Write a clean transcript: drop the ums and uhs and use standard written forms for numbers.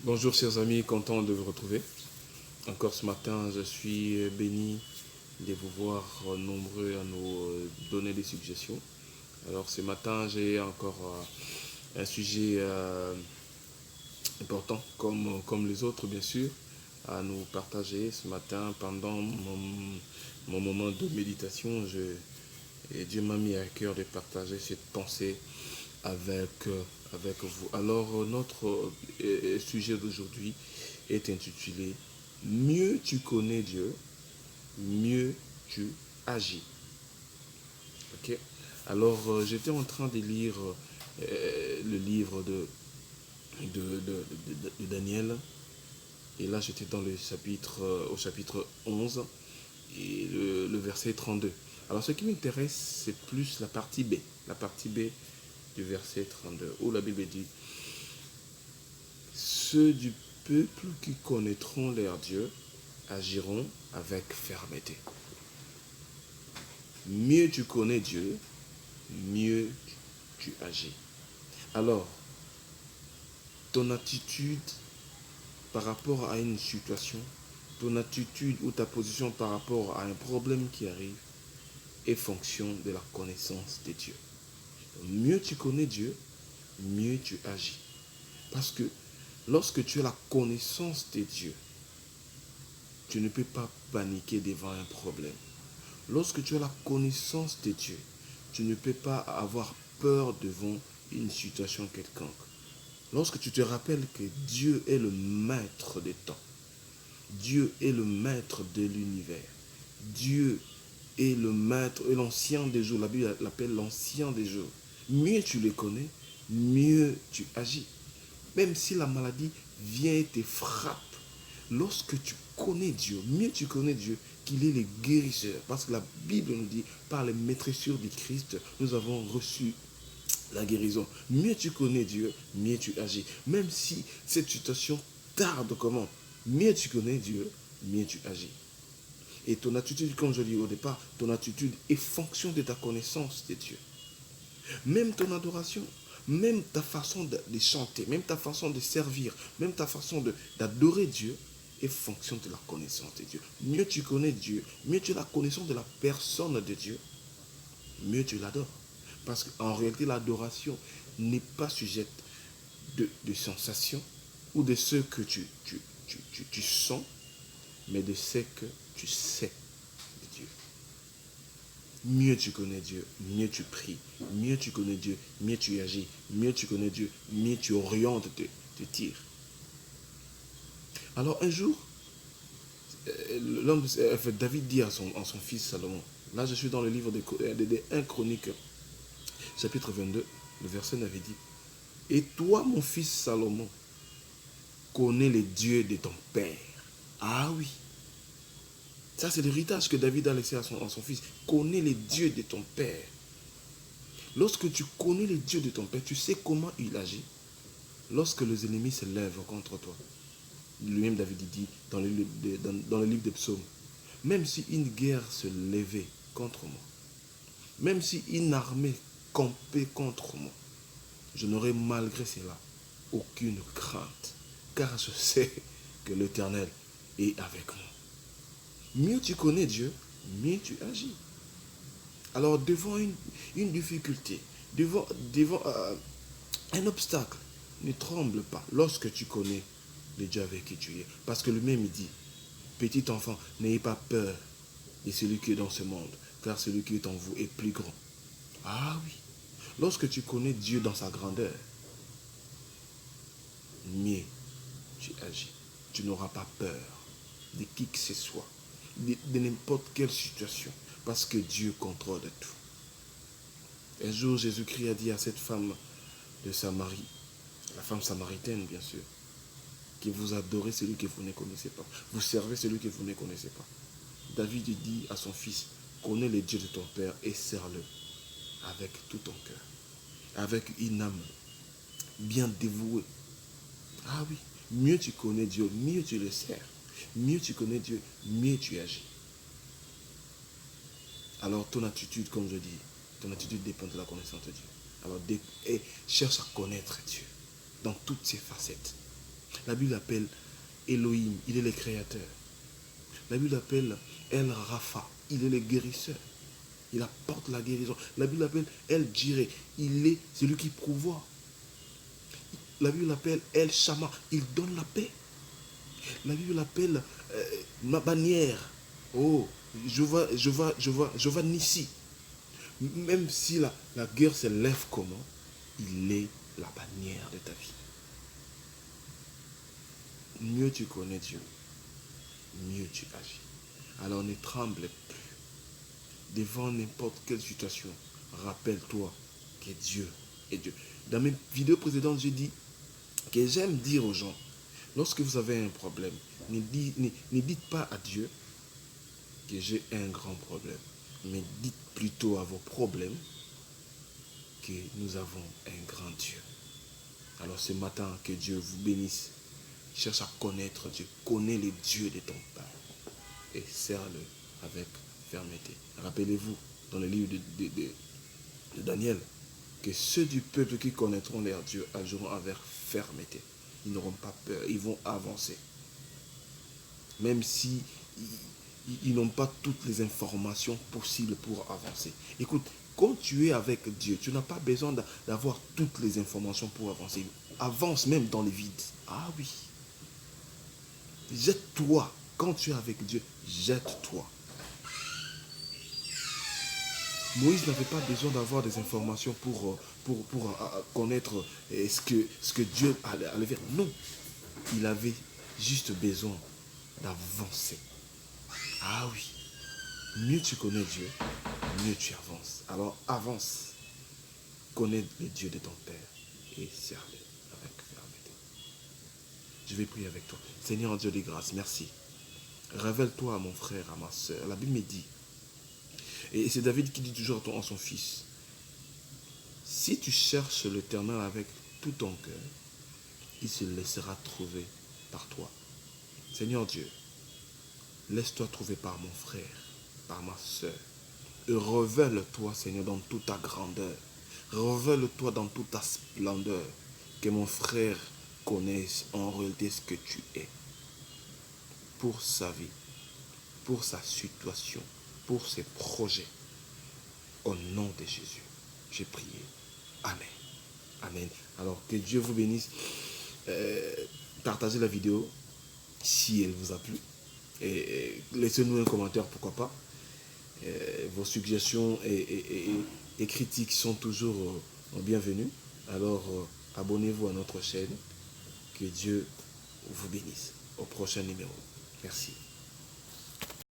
Bonjour chers amis, content de vous retrouver. Encore ce matin, je suis béni de vous voir nombreux à nous donner des suggestions. Alors ce matin, j'ai encore un sujet important, comme les autres bien sûr, à nous partager ce matin pendant mon moment de méditation. Et Dieu m'a mis à cœur de partager cette pensée avec vous. Alors notre sujet d'aujourd'hui est intitulé Mieux tu connais Dieu, mieux tu agis. Ok. Alors j'étais en train de lire le livre de Daniel. Et là j'étais dans le chapitre, au chapitre 11 et le verset 32. Alors ce qui m'intéresse, c'est plus la partie B. La partie B du verset 32, où la Bible dit ceux du peuple qui connaîtront leur Dieu agiront avec fermeté. Mieux tu connais Dieu, mieux tu agis. Alors, ton attitude par rapport à une situation, ton attitude ou ta position par rapport à un problème qui arrive est fonction de la connaissance de Dieu. Mieux tu connais Dieu, mieux tu agis. Parce que lorsque tu as la connaissance de Dieu, tu ne peux pas paniquer devant un problème. Lorsque tu as la connaissance de Dieu, tu ne peux pas avoir peur devant une situation quelconque. Lorsque tu te rappelles que Dieu est le maître des temps, Dieu est le maître de l'univers, Dieu est le maître et l'ancien des jours, la Bible l'appelle l'ancien des jours. Mieux tu le connais, mieux tu agis. Même si la maladie vient et te frappe, lorsque tu connais Dieu, mieux tu connais Dieu, qu'il est le guérisseur. Parce que la Bible nous dit, par les maîtressures du Christ, nous avons reçu la guérison. Mieux tu connais Dieu, mieux tu agis. Même si cette situation tarde comment, mieux tu connais Dieu, mieux tu agis. Et ton attitude, comme je dis au départ, ton attitude est fonction de ta connaissance de Dieu. Même ton adoration, même ta façon de chanter, même ta façon de servir, même ta façon d'adorer Dieu est fonction de la connaissance de Dieu. Mieux tu connais Dieu, mieux tu as la connaissance de la personne de Dieu, mieux tu l'adores. Parce qu'en réalité, l'adoration n'est pas sujette de sensations ou de ce que tu sens, mais de ce que tu sais de Dieu. Mieux tu connais Dieu, mieux tu pries. Mieux tu connais Dieu, mieux tu agis. Mieux tu connais Dieu, mieux tu orientes tes tirs. Alors un jour, David dit à son fils Salomon, là je suis dans le livre de 1 Chronique, chapitre 22, le verset 9 dit, et toi mon fils Salomon, connais les dieux de ton père. Ah oui. Ça, c'est l'héritage que David a laissé à son fils. Connais les dieux de ton père. Lorsque tu connais les dieux de ton père, tu sais comment il agit. Lorsque les ennemis se lèvent contre toi. Lui-même, David dit dans le livre des psaumes, même si une guerre se levait contre moi, même si une armée campait contre moi, je n'aurai malgré cela aucune crainte, car je sais que l'Éternel est avec moi. Mieux tu connais Dieu, mieux tu agis. Alors devant une difficulté, devant un obstacle, ne tremble pas lorsque tu connais le Dieu avec qui tu es. Parce que lui-même il dit, petit enfant, n'ayez pas peur de celui qui est dans ce monde, car celui qui est en vous est plus grand. Ah oui, lorsque tu connais Dieu dans sa grandeur, mieux tu agis. Tu n'auras pas peur de qui que ce soit, de n'importe quelle situation, parce que Dieu contrôle tout. Un jour, Jésus-Christ a dit à cette femme de Samarie, la femme samaritaine bien sûr, que vous adorez celui que vous ne connaissez pas, vous servez celui que vous ne connaissez pas. David dit à son fils, connais les dieux de ton père et sers-le avec tout ton cœur, avec une âme bien dévouée. Ah oui, mieux tu connais Dieu, mieux tu le sers. Mieux tu connais Dieu, mieux tu agis. Alors ton attitude, comme je dis, ton attitude dépend de la connaissance de Dieu. Alors cherche à connaître Dieu dans toutes ses facettes. La Bible appelle Elohim, il est le créateur. La Bible appelle El Rapha, il est le guérisseur. Il apporte la guérison. La Bible appelle El Jireh, il est celui qui pourvoit. La Bible appelle El Shama, il donne la paix. La Bible appelle ma bannière. Oh, je vois Nissi. Même si la guerre se lève comment, il est la bannière de ta vie. Mieux tu connais Dieu, mieux tu agis. Alors ne tremble plus. Devant n'importe quelle situation, rappelle-toi que Dieu est Dieu. Dans mes vidéos précédentes, j'ai dit que j'aime dire aux gens, lorsque vous avez un problème, ne dites pas à Dieu que j'ai un grand problème, mais dites plutôt à vos problèmes que nous avons un grand Dieu. Alors ce matin, que Dieu vous bénisse. Cherche à connaître Dieu. Connais le Dieu de ton Père. Et sers-le avec fermeté. Rappelez-vous, dans le livre de Daniel, que ceux du peuple qui connaîtront leur Dieu agiront avec fermeté. Ils n'auront pas peur. Ils vont avancer. Même si ils n'ont pas toutes les informations possibles pour avancer. Écoute, quand tu es avec Dieu, tu n'as pas besoin d'avoir toutes les informations pour avancer. Avance même dans les vides. Ah oui. Jette-toi. Quand tu es avec Dieu, jette-toi. Moïse n'avait pas besoin d'avoir des informations pour connaître ce que Dieu allait faire. Non. Il avait juste besoin d'avancer. Ah oui. Mieux tu connais Dieu, mieux tu avances. Alors avance. Connais le Dieu de ton Père et serre-le avec fermeté. Je vais prier avec toi. Seigneur Dieu des grâces, merci. Révèle-toi à mon frère, à ma soeur. La Bible me dit, et c'est David qui dit toujours à son fils, si tu cherches l'Éternel avec tout ton cœur, il se laissera trouver par toi. Seigneur Dieu, laisse-toi trouver par mon frère, par ma soeur. Et révèle-toi, Seigneur, dans toute ta grandeur. Révèle-toi dans toute ta splendeur. Que mon frère connaisse en réalité ce que tu es. Pour sa vie, pour sa situation, pour ses projets. Au nom de Jésus, j'ai prié. Amen. Amen. Alors que Dieu vous bénisse. Partagez la vidéo si elle vous a plu. Et laissez-nous un commentaire, pourquoi pas. Vos suggestions et critiques sont toujours bienvenues. Alors, abonnez-vous à notre chaîne. Que Dieu vous bénisse. Au prochain numéro. Merci.